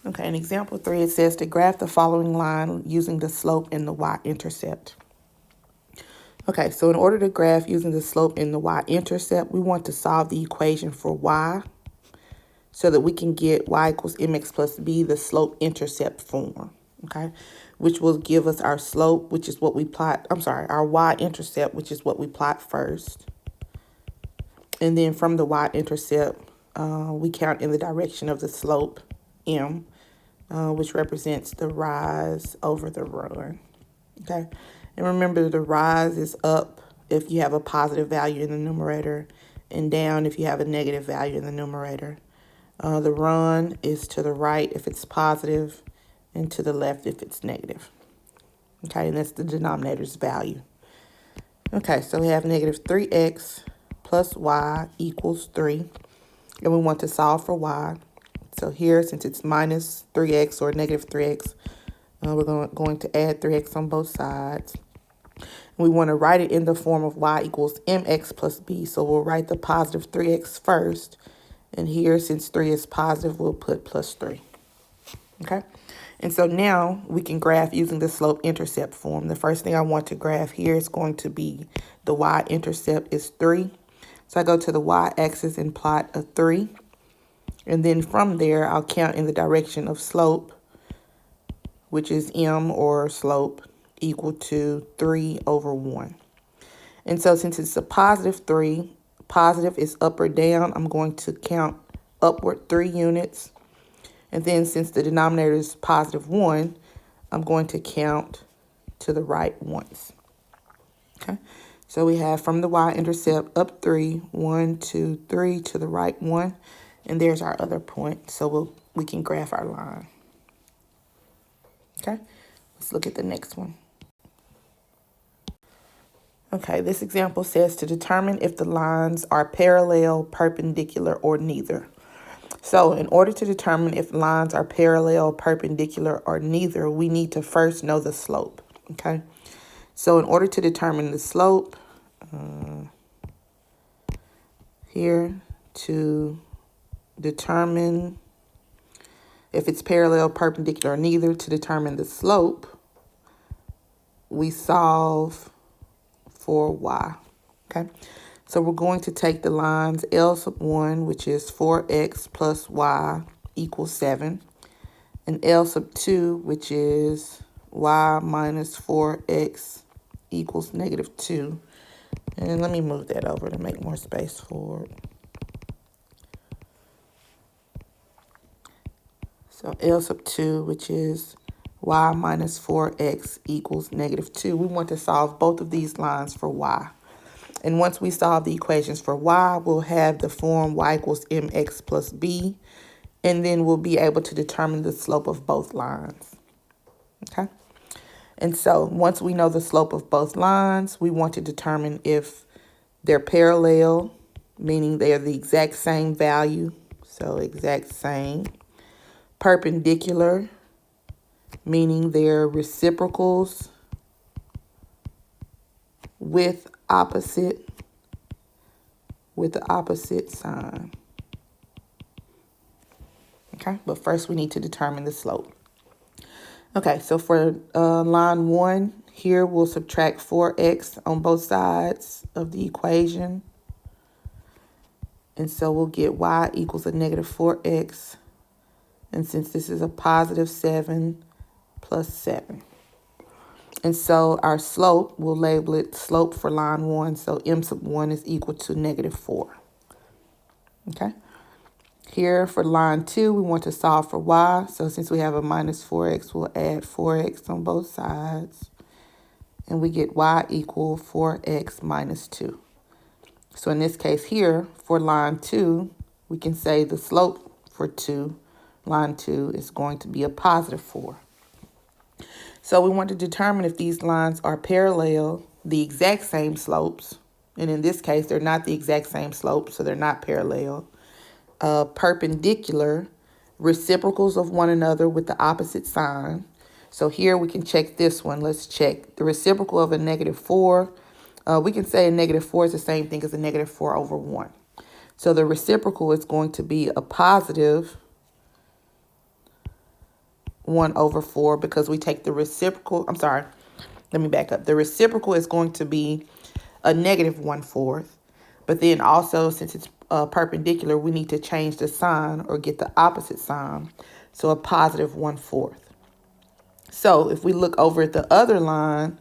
Okay, in example 3, it says to graph the following line using the slope and the y-intercept. Okay, so in order to graph using the slope and the y-intercept, we want to solve the equation for y so that we can get y equals mx plus b, the slope-intercept form, okay? Which will give us our slope, which is what we plot, our y-intercept, which is what we plot first. And then from the y-intercept, we count in the direction of the slope, m, which represents the rise over the run, okay? And remember, the rise is up if you have a positive value in the numerator and down if you have a negative value in the numerator. The run is to the right if it's positive and to the left if it's negative, okay? And that's the denominator's value. Okay, so we have negative 3x plus y equals 3, and we want to solve for y. So here, since it's minus 3x or negative 3x, we're going to add 3x on both sides. We want to write it in the form of y equals mx plus b. So we'll write the positive 3x first. And here, since 3 is positive, we'll put plus 3. Okay? And so now we can graph using the slope-intercept form. The first thing I want to graph here is going to be the y-intercept is 3. So I go to the y-axis and plot a 3. And then from there, I'll count in the direction of slope, which is m, or slope, equal to 3 over 1. And so since it's a positive 3, positive is up or down, I'm going to count upward 3 units. And then since the denominator is positive 1, I'm going to count to the right once. Okay, so we have from the y-intercept up 3, 1, 2, 3, to the right 1. And there's our other point, so we can graph our line. Okay, let's look at the next one. Okay, this example says to determine if the lines are parallel, perpendicular, or neither. So in order to determine if lines are parallel, perpendicular, or neither, we need to first know the slope, okay? So in order to determine the slope, here, to determine if it's parallel, perpendicular, or neither, to determine the slope, we solve for y, okay? So we're going to take the lines L sub 1, which is 4x plus y equals 7, and L sub 2, which is y minus 4x equals negative 2. And let me move that over to make more space for it. So L sub 2, which is y minus 4x equals negative 2. We want to solve both of these lines for y. And once we solve the equations for y, we'll have the form y equals mx plus b. And then we'll be able to determine the slope of both lines. Okay? And so once we know the slope of both lines, we want to determine if they're parallel, meaning they are the exact same value. So exact same. Perpendicular, meaning they're reciprocals with the opposite sign. Okay, but first we need to determine the slope. Okay, so for line 1, here we'll subtract 4x on both sides of the equation. And so we'll get y equals a negative 4x. And since this is a positive 7 plus 7. And so our slope, we'll label it slope for line 1. So m sub 1 is equal to negative 4. Okay. Here for line 2, we want to solve for y. So since we have a minus 4x, we'll add 4x on both sides. And we get y equal 4x minus 2. So in this case here, for line 2, we can say the slope for line 2 is going to be a positive 4. So we want to determine if these lines are parallel, the exact same slopes. And in this case, they're not the exact same slopes, so they're not parallel. Perpendicular, reciprocals of one another with the opposite sign. So here we can check this one. Let's check the reciprocal of a negative 4. We can say a negative 4 is the same thing as a negative 4 over 1. So the reciprocal is going to be a positive 1 over 4 because we take the reciprocal. I'm sorry, let me back up. The reciprocal is going to be a negative 1/4. But then also, since it's perpendicular, we need to change the sign or get the opposite sign. So a positive 1/4. So if we look over at the other line,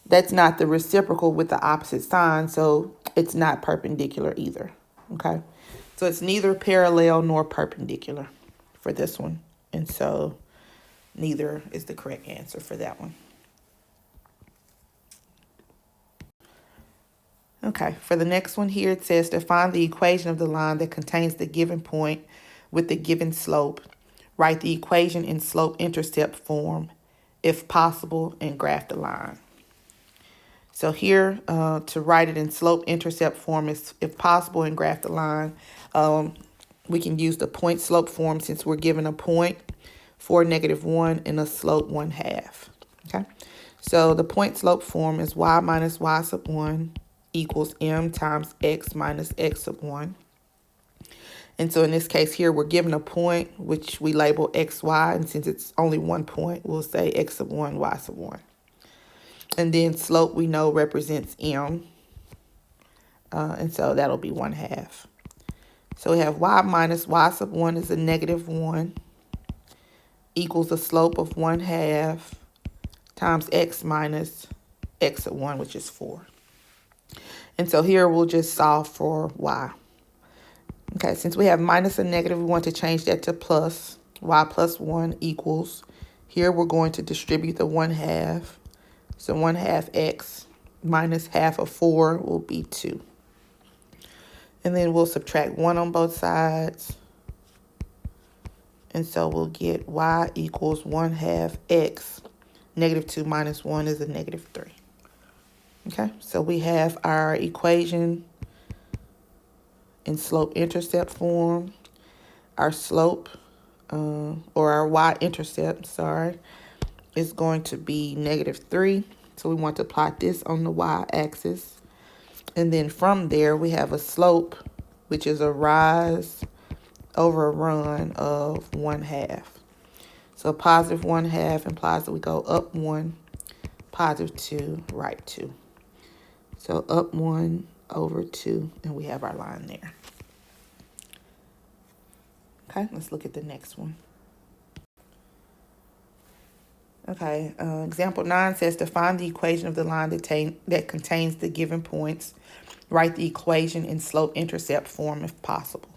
that's not the reciprocal with the opposite sign. So it's not perpendicular either. Okay. So it's neither parallel nor perpendicular for this one. And so neither is the correct answer for that one. Okay, for the next one here, it says to find the equation of the line that contains the given point with the given slope. Write the equation in slope-intercept form, if possible, and graph the line. So here, to write it in slope-intercept form, is if possible, and graph the line. We can use the point-slope form since we're given a point, 4, -1, and a slope 1/2. Okay, so the point-slope form is y minus y sub 1 equals m times x minus x sub 1. And so in this case here, we're given a point, which we label xy. And since it's only 1 point, we'll say x sub 1, y sub 1. And then slope we know represents m. And so that'll be 1/2. So we have y minus y sub 1 is a -1 equals the slope of 1/2 times x minus x sub 1, which is 4. And so here we'll just solve for y. Okay, since we have minus and negative, we want to change that to plus. Y plus 1 equals, here we're going to distribute the 1/2. So 1/2 x minus half of 4 will be 2. And then we'll subtract 1 on both sides. And so we'll get y equals 1/2 x. -2 minus 1 is a -3. Okay, so we have our equation in slope-intercept form. Our slope, or our y-intercept, is going to be -3. So we want to plot this on the y-axis. And then from there, we have a slope, which is a rise over a run of 1/2. So positive 1/2 implies that we go up 1, positive 2, right 2. So up 1 over 2, and we have our line there. Okay, let's look at the next one. Okay, example 9 says to find the equation of the line that contains the given points. Write the equation in slope-intercept form if possible.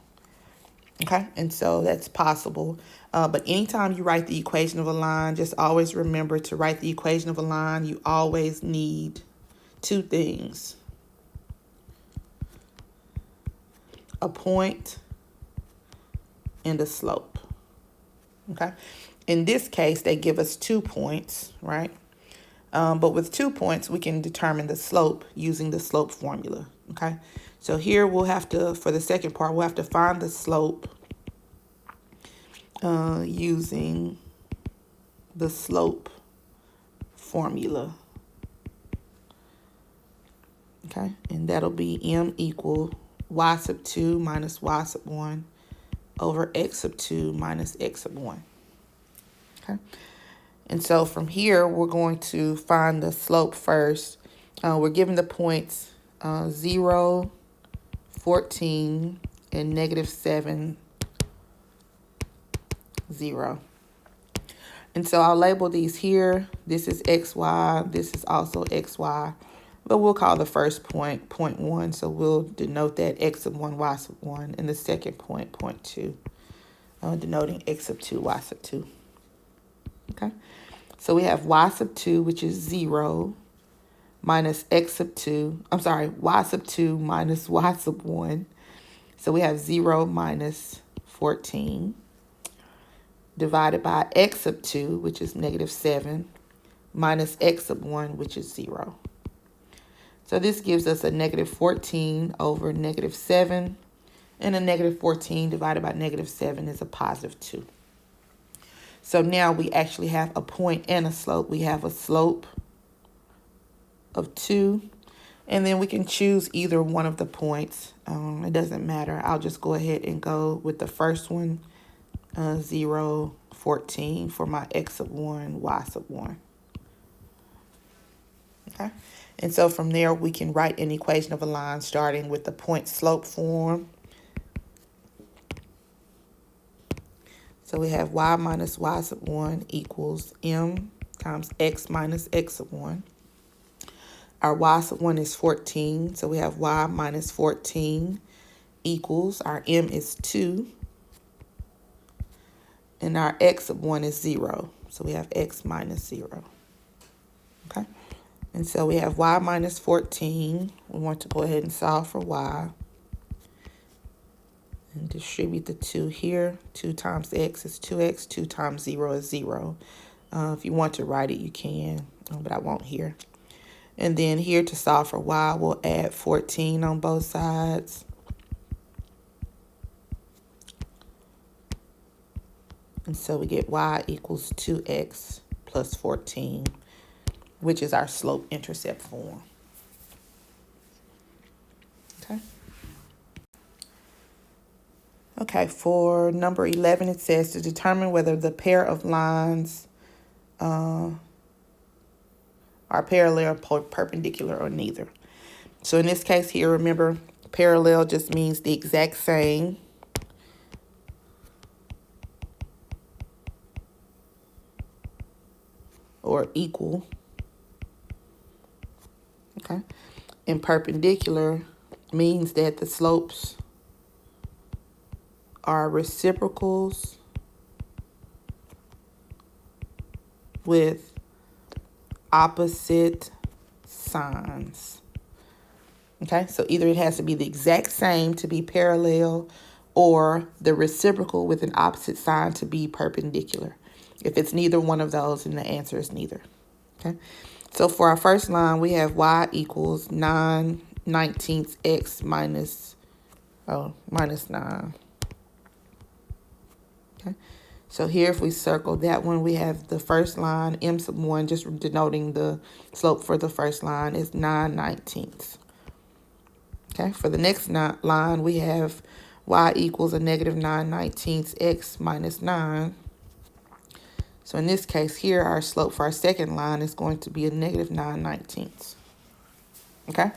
Okay, and so that's possible. But anytime you write the equation of a line, just always remember to write the equation of a line, you always need 2 things. A point and a slope. Okay. In this case, they give us 2 points, right? But with 2 points, we can determine the slope using the slope formula. Okay. So here we'll have to, for the second part, we'll have to find the slope using the slope formula. Okay. And that'll be m equal y sub 2 minus y sub 1 over x sub 2 minus x sub 1. Okay. And so from here, we're going to find the slope first. We're given the points 0, 14, and -7, 0. And so I'll label these here. This is xy. This is also xy. But we'll call the first point, point 1. So we'll denote that x sub 1, y sub 1. And the second point, point 2. Denoting x sub 2, y sub 2. Okay. So we have y sub 2, which is 0, minus x sub 2. I'm sorry, y sub 2 minus y sub 1. So we have 0 minus 14. Divided by x sub 2, which is -7, minus x sub 1, which is 0. So this gives us a -14 over -7, and a -14 divided by -7 is a +2. So now we actually have a point and a slope. We have a slope of 2, and then we can choose either one of the points. It doesn't matter. I'll just go ahead and go with the first one 0, 14 for my x sub 1, y sub 1. Okay, and so from there we can write an equation of a line starting with the point slope form. So we have y minus y sub 1 equals m times x minus x sub 1. Our y sub 1 is 14, so we have y minus 14 equals, our m is 2, and our x sub 1 is 0, so we have x minus 0. Okay, and so we have y minus 14. We want to go ahead and solve for y. And distribute the 2 here. 2 times x is 2x. 2 times 0 is 0. If you want to write it, you can, but I won't here. And then here to solve for y, we'll add 14 on both sides. And so we get y equals 2x plus 14, which is our slope-intercept form. Okay. Okay, for number 11, it says to determine whether the pair of lines are parallel, perpendicular, or neither. So in this case here, remember, parallel just means the exact same. Or equal. Okay. And perpendicular means that the slopes are reciprocals with opposite signs. Okay, so either it has to be the exact same to be parallel or the reciprocal with an opposite sign to be perpendicular. If it's neither one of those, then the answer is neither. Okay, so for our first line, we have y equals 9/19 x minus 9. Okay, so here if we circle that one, we have the first line, m sub 1, just denoting the slope for the first line is 9/19. Okay, for the next line, we have y equals a negative 9/19 x minus 9. So in this case here, our slope for our second line is going to be a negative 9/19. Okay,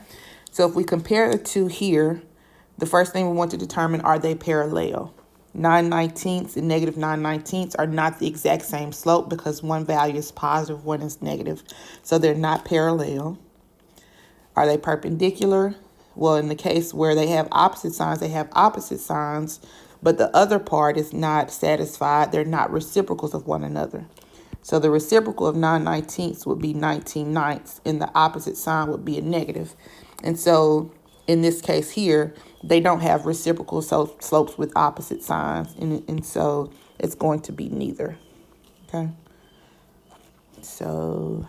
so if we compare the two here, the first thing we want to determine, are they parallel? 9/19 and negative 9/19 are not the exact same slope because one value is positive, one is negative. So they're not parallel. Are they perpendicular? Well, in the case where they have opposite signs, they have opposite signs, but the other part is not satisfied. They're not reciprocals of one another. So the reciprocal of 9/19 would be 19/9, and the opposite sign would be a negative. And so in this case here, they don't have reciprocal slopes with opposite signs, and so it's going to be neither. Okay, so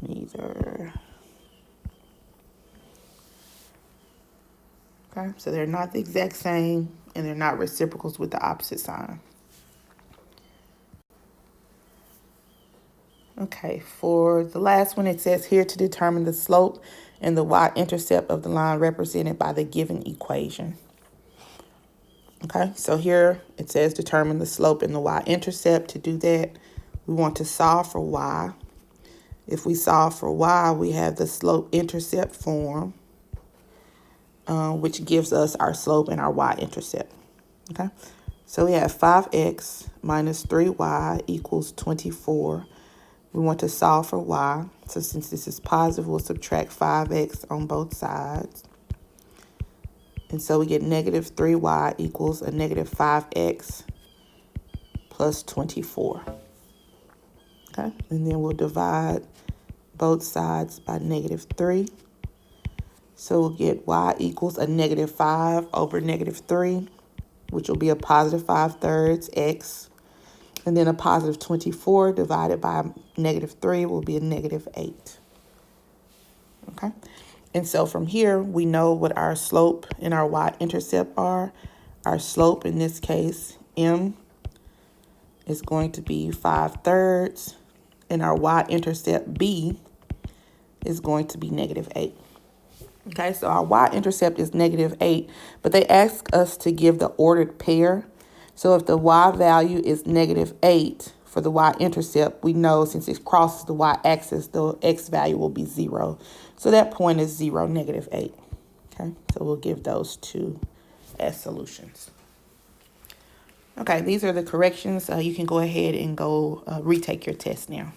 neither. Okay, so they're not the exact same, and they're not reciprocals with the opposite sign. Okay, for the last one, it says here to determine the slope and the y-intercept of the line represented by the given equation. Okay, so here it says determine the slope and the y-intercept. To do that, we want to solve for y. If we solve for y, we have the slope-intercept form, which gives us our slope and our y-intercept. Okay, so we have 5x minus 3y equals 24. We want to solve for y. So since this is positive, we'll subtract 5x on both sides. And so we get negative 3y equals a negative 5x plus 24. Okay, and then we'll divide both sides by negative 3. So we'll get y equals a negative 5 over negative 3, which will be a positive 5/3 x. And then a positive 24 divided by negative 3 will be a negative 8. Okay, and so from here, we know what our slope and our y-intercept are. Our slope in this case, m, is going to be 5/3, and our y-intercept, b, is going to be negative 8. Okay, so our y-intercept is -8, but they ask us to give the ordered pair. So if the y value is -8 for the y-intercept, we know since it crosses the y-axis, the x value will be 0. So that point is 0, -8. Okay, so we'll give those two as solutions. Okay, these are the corrections. You can go ahead and go retake your test now.